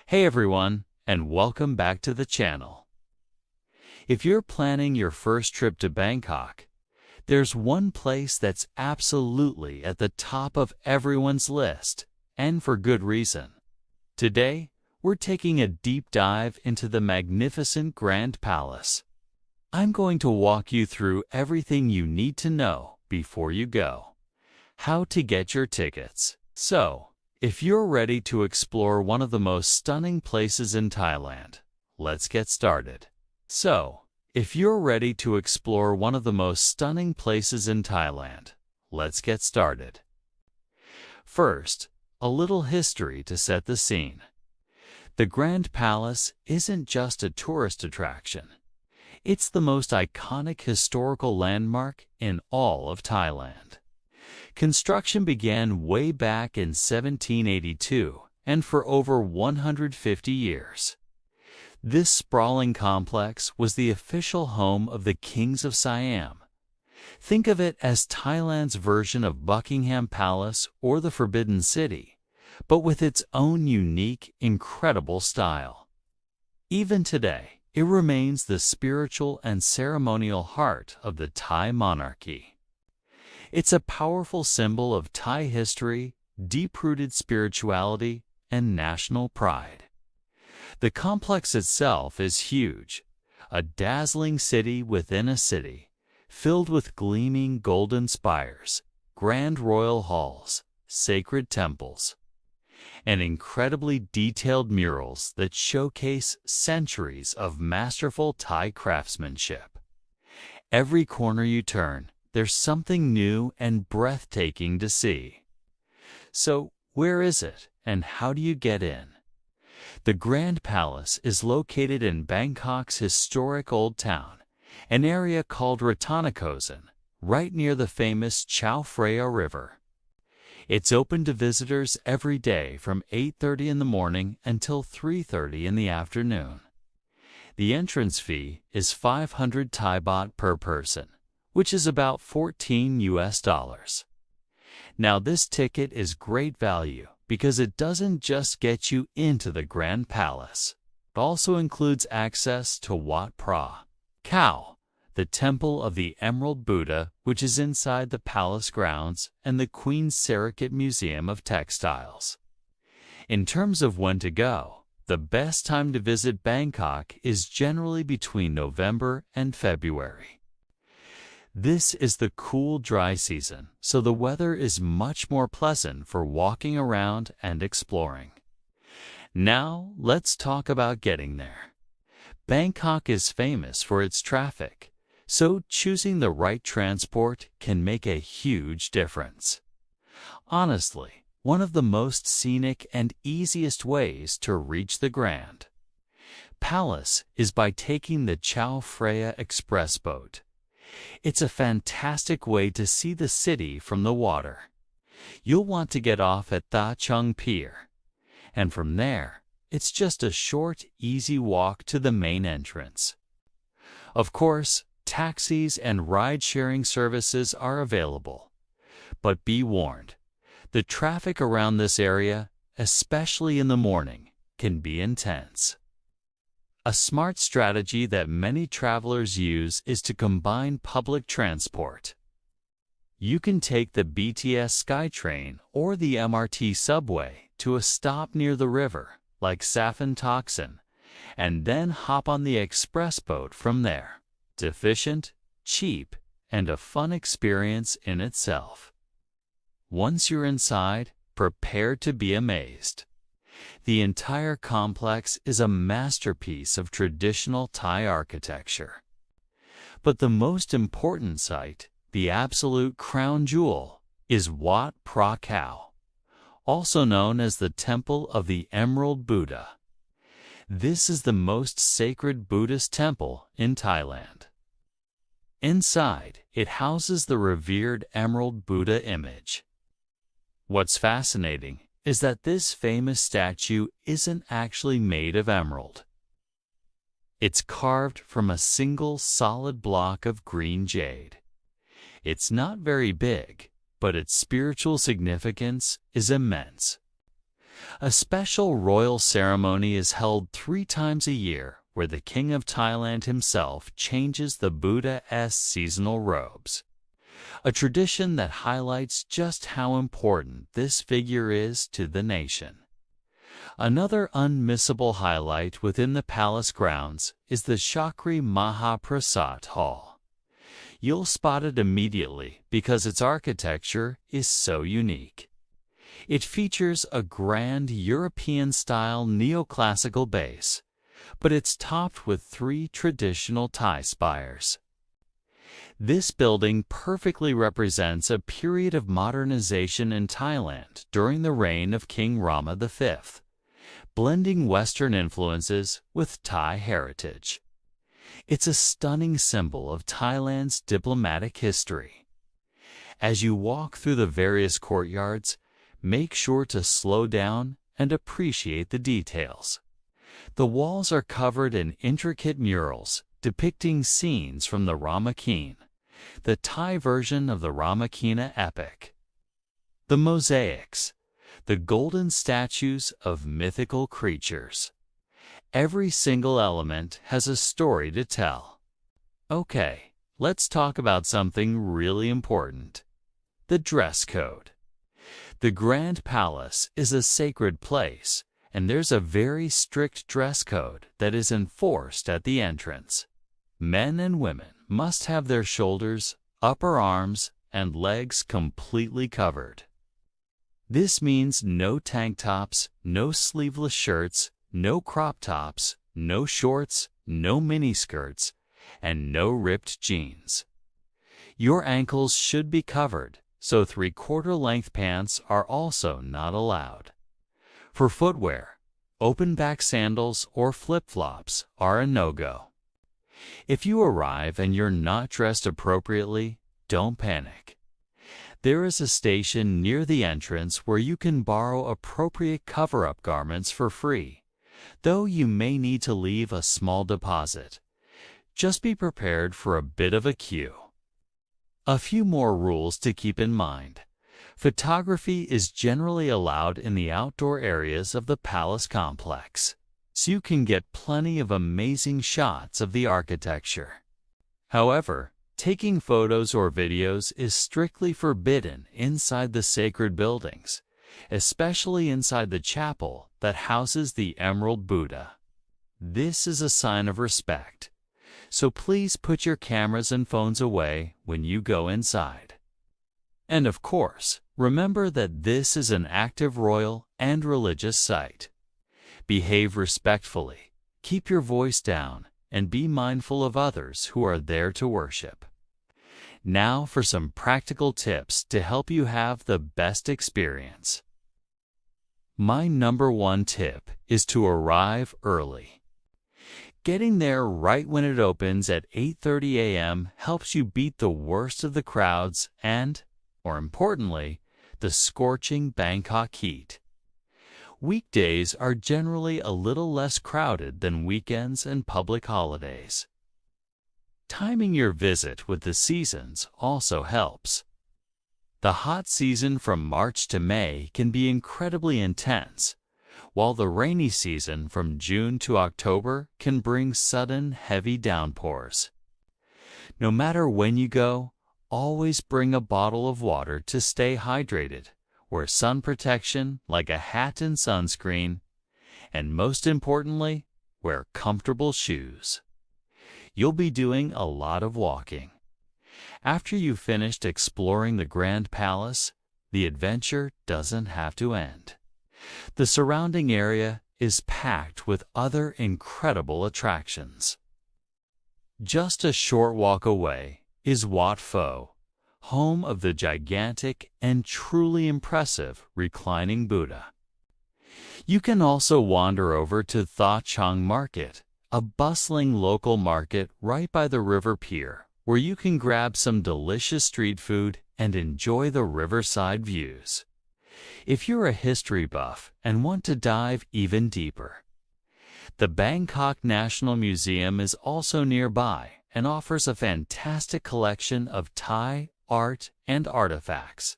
Hey everyone, and welcome back to the channel. If you're planning your first trip to Bangkok, there's one place that's absolutely at the top of everyone's list, and for good reason. Today, we're taking a deep dive into the magnificent Grand Palace. I'm going to walk you through everything you need to know before you go. How to get your tickets. So, if you're ready to explore one of the most stunning places in Thailand, let's get started. First, a little history to set the scene. The Grand Palace isn't just a tourist attraction. It's the most iconic historical landmark in all of Thailand. Construction began way back in 1782 and for over 150 years. This sprawling complex was the official home of the Kings of Siam. Think of it as Thailand's version of Buckingham Palace or the Forbidden City, but with its own unique, incredible style. Even today, it remains the spiritual and ceremonial heart of the Thai monarchy. It's a powerful symbol of Thai history, deep-rooted spirituality, and national pride. The complex itself is huge, a dazzling city within a city, filled with gleaming golden spires, grand royal halls, sacred temples, and incredibly detailed murals that showcase centuries of masterful Thai craftsmanship. Every corner you turn, there's something new and breathtaking to see. So, where is it, and how do you get in? The Grand Palace is located in Bangkok's historic Old Town, an area called Ratanakosin, right near the famous Chao Phraya River. It's open to visitors every day from 8:30 in the morning until 3:30 in the afternoon. The entrance fee is 500 Thai baht per person, which is about $14. Now this ticket is great value because it doesn't just get you into the Grand Palace. It also includes access to Wat Phra Khao, the Temple of the Emerald Buddha, which is inside the palace grounds, and the Queen's Surrogate Museum of Textiles. In terms of when to go, the best time to visit Bangkok is generally between November and February. This is the cool, dry season, so the weather is much more pleasant for walking around and exploring. Now, let's talk about getting there. Bangkok is famous for its traffic, so choosing the right transport can make a huge difference. Honestly, one of the most scenic and easiest ways to reach the Grand Palace is by taking the Chao Phraya Express boat. It's a fantastic way to see the city from the water. You'll want to get off at Tha Chung Pier, and from there, it's just a short, easy walk to the main entrance. Of course, taxis and ride-sharing services are available, but be warned, the traffic around this area, especially in the morning, can be intense. A smart strategy that many travelers use is to combine public transport. You can take the BTS SkyTrain or the MRT subway to a stop near the river, like Saphon Toksin, and then hop on the express boat from there. It's efficient, cheap, and a fun experience in itself. Once you're inside, prepare to be amazed. The entire complex is a masterpiece of traditional Thai architecture. But the most important site, the absolute crown jewel, is Wat Phra Khao, also known as the Temple of the Emerald Buddha. This is the most sacred Buddhist temple in Thailand. Inside, it houses the revered Emerald Buddha image. What's fascinating is that this famous statue isn't actually made of emerald. It's carved from a single solid block of green jade. It's not very big, but its spiritual significance is immense. A special royal ceremony is held 3 times a year where the King of Thailand himself changes the Buddha's seasonal robes, a tradition that highlights just how important this figure is to the nation. Another unmissable highlight within the palace grounds is the Chakri Mahaprasad Hall. You'll spot it immediately because its architecture is so unique. It features a grand European-style neoclassical base, but it's topped with 3 traditional Thai spires. This building perfectly represents a period of modernization in Thailand during the reign of King Rama V, blending Western influences with Thai heritage. It's a stunning symbol of Thailand's diplomatic history. As you walk through the various courtyards, make sure to slow down and appreciate the details. The walls are covered in intricate murals depicting scenes from the Ramakien, the Thai version of the Ramakien epic. The mosaics, the golden statues of mythical creatures. Every single element has a story to tell. Okay, let's talk about something really important: the dress code. The Grand Palace is a sacred place, and there's a very strict dress code that is enforced at the entrance. Men and women must have their shoulders, upper arms, and legs completely covered. This means no tank tops, no sleeveless shirts, no crop tops, no shorts, no miniskirts, and no ripped jeans. Your ankles should be covered, so 3/4 length pants are also not allowed. For footwear, open-back sandals or flip-flops are a no-go. If you arrive and you're not dressed appropriately, don't panic. There is a station near the entrance where you can borrow appropriate cover-up garments for free, though you may need to leave a small deposit. Just be prepared for a bit of a queue. A few more rules to keep in mind. Photography is generally allowed in the outdoor areas of the palace complex, so you can get plenty of amazing shots of the architecture. However, taking photos or videos is strictly forbidden inside the sacred buildings, especially inside the chapel that houses the Emerald Buddha. This is a sign of respect, so please put your cameras and phones away when you go inside. And of course, remember that this is an active royal and religious site. Behave respectfully, keep your voice down, and be mindful of others who are there to worship. Now for some practical tips to help you have the best experience. My number 1 tip is to arrive early. Getting there right when it opens at 8:30 a.m. helps you beat the worst of the crowds and, more importantly, the scorching Bangkok heat. Weekdays are generally a little less crowded than weekends and public holidays. Timing your visit with the seasons also helps. The hot season from March to May can be incredibly intense, while the rainy season from June to October can bring sudden, heavy downpours. No matter when you go, always bring a bottle of water to stay hydrated, wear sun protection like a hat and sunscreen, and most importantly, wear comfortable shoes. You'll be doing a lot of walking. After you've finished exploring the Grand Palace, the adventure doesn't have to end. The surrounding area is packed with other incredible attractions. Just a short walk away is Wat Pho, home of the gigantic and truly impressive reclining Buddha. You can also wander over to Tha Chang Market, a bustling local market right by the river pier, where you can grab some delicious street food and enjoy the riverside views. If you're a history buff and want to dive even deeper, the Bangkok National Museum is also nearby and offers a fantastic collection of Thai art and artifacts.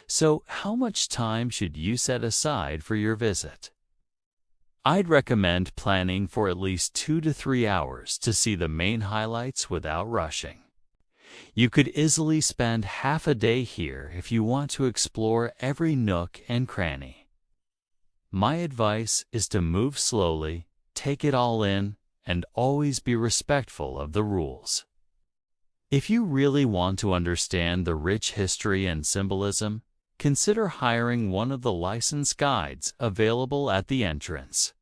So, how much time should you set aside for your visit? I'd recommend planning for at least 2 to 3 hours to see the main highlights without rushing. You could easily spend half a day here if you want to explore every nook and cranny. My advice is to move slowly, take it all in, and always be respectful of the rules. If you really want to understand the rich history and symbolism, consider hiring one of the licensed guides available at the entrance.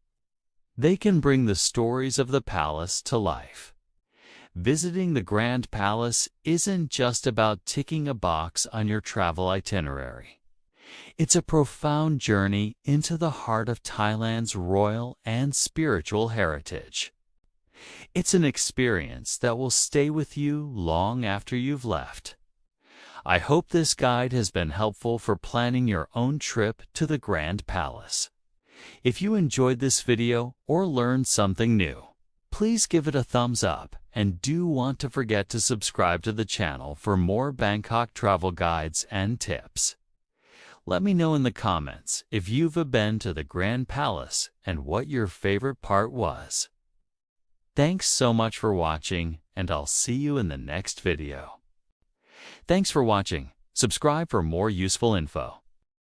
They can bring the stories of the palace to life. Visiting the Grand Palace isn't just about ticking a box on your travel itinerary. It's a profound journey into the heart of Thailand's royal and spiritual heritage. It's an experience that will stay with you long after you've left. I hope this guide has been helpful for planning your own trip to the Grand Palace. If you enjoyed this video or learned something new, please give it a thumbs up and do want to forget to subscribe to the channel for more Bangkok travel guides and tips. Let me know in the comments if you've been to the Grand Palace and what your favorite part was. Thanks so much for watching, and I'll see you in the next video. Thanks for watching. Subscribe for more useful info.